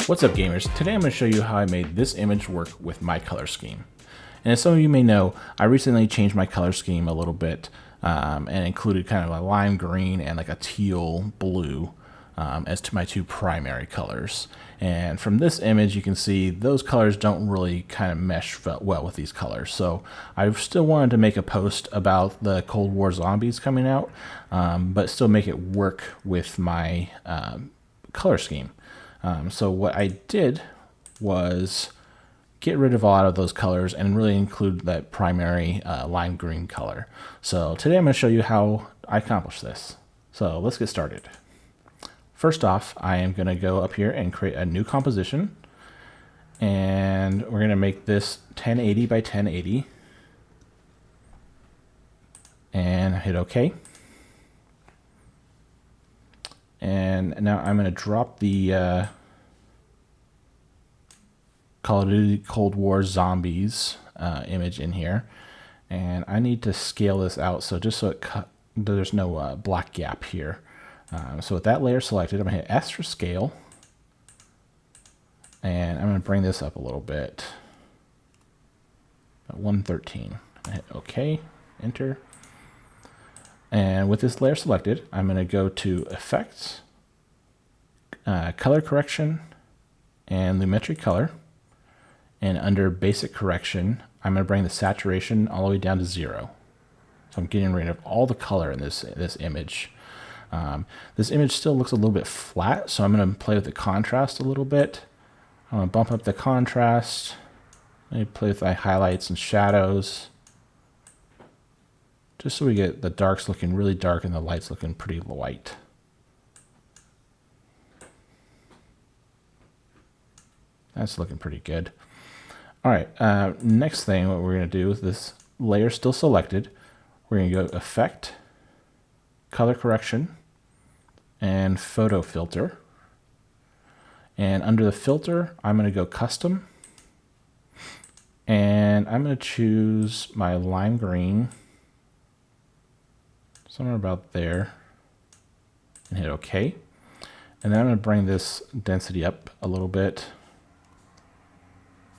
What's up, gamers? Today I'm going to show you how I made this image work with my color scheme. And as some of you may know, I recently changed my color scheme a little bit and included kind of a lime green and like a teal blue as to my two primary colors. And from this image, you can see those colors don't really kind of mesh well with these colors. So I still wanted to make a post about the Cold War zombies coming out, but still make it work with my color scheme. So what I did was get rid of a lot of those colors and really include that primary lime green color. So today I'm going to show you how I accomplish this. So let's get started. First off, I am going to go up here and create a new composition. And we're going to make this 1080 by 1080. And hit OK. And now I'm going to drop the Call of Duty Cold War Zombies image in here. And I need to scale this out so just so there's no black gap here. So with that layer selected, I'm going to hit S for scale. And I'm going to bring this up a little bit. 113. I hit OK, enter. And with this layer selected, I'm going to go to Effects, Color Correction, and Lumetri Color. And under Basic Correction, I'm going to bring the saturation all the way down to 0. So I'm getting rid of all the color in this image. This image still looks a little bit flat, so I'm going to play with the contrast a little bit. I'm going to bump up the contrast. Maybe play with my highlights and shadows, just so we get the darks looking really dark and the lights looking pretty white. That's looking pretty good. All right, next thing what we're going to do is this layer still selected. We're going to go Effect, Color Correction, and Photo Filter. And under the filter, I'm going to go Custom. And I'm going to choose my lime green, somewhere about there, and hit OK. And then I'm going to bring this density up a little bit,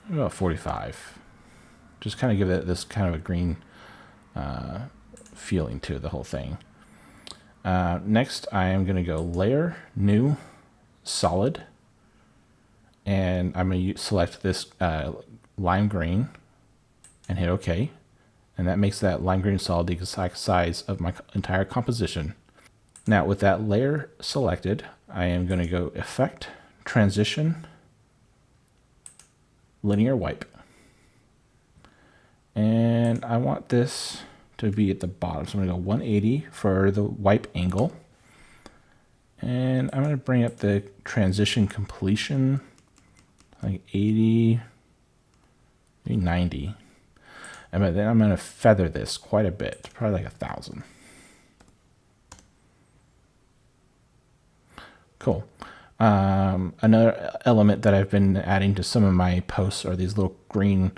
about 45. Just kind of give it this kind of a green feeling to the whole thing. Next, I am going to go Layer, New, Solid. And I'm going to select this lime green and hit OK. And that makes that lime green solid the exact size of my entire composition. Now with that layer selected, I am going to go Effect, Transition, Linear Wipe. And I want this to be at the bottom. So I'm going to go 180 for the wipe angle. And I'm going to bring up the transition completion, like 80, maybe 90. And then I'm going to feather this quite a bit, probably like 1,000. Cool. Another element that I've been adding to some of my posts are these little green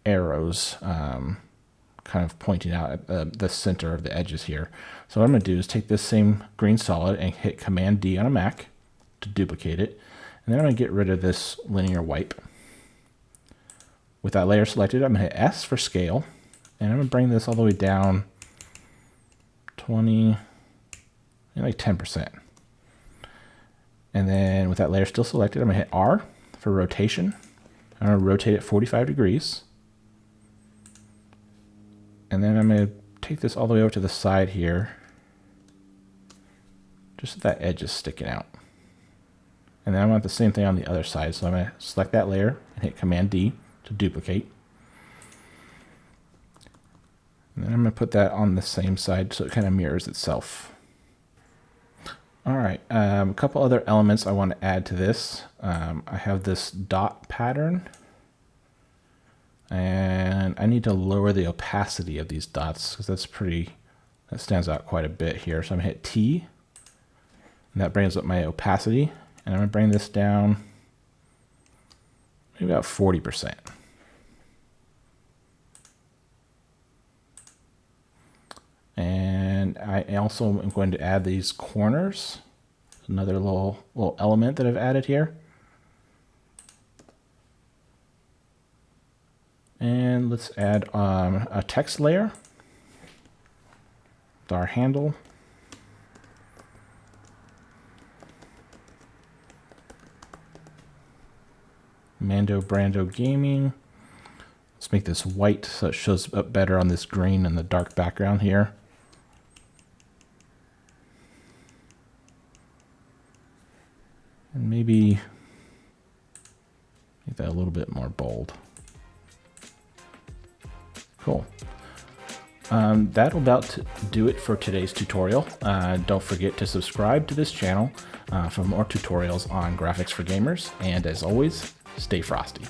arrows kind of pointing out at the center of the edges here. So what I'm going to do is take this same green solid and hit Command D on a Mac to duplicate it. And then I'm going to get rid of this linear wipe. With that layer selected, I'm going to hit S for scale. And I'm going to bring this all the way down 20, like 10%. And then with that layer still selected, I'm going to hit R for rotation. I'm going to rotate it 45 degrees. And then I'm going to take this all the way over to the side here, just so that edge is sticking out. And then I want the same thing on the other side. So I'm going to select that layer and hit Command D to duplicate. And then I'm going to put that on the same side so it kind of mirrors itself. All right, a couple other elements I want to add to this. I have this dot pattern. And I need to lower the opacity of these dots because that stands out quite a bit here. So I'm going to hit T. And that brings up my opacity. And I'm going to bring this down maybe about 40%. And I also am going to add these corners. another little element that I've added here. And let's add a text layer with our handle. Mando Brando Gaming. Let's make this white so it shows up better on this green and the dark background here. And maybe make that a little bit more bold. Cool. That'll about do it for today's tutorial. Don't forget to subscribe to this channel for more tutorials on graphics for gamers. And as always, stay frosty.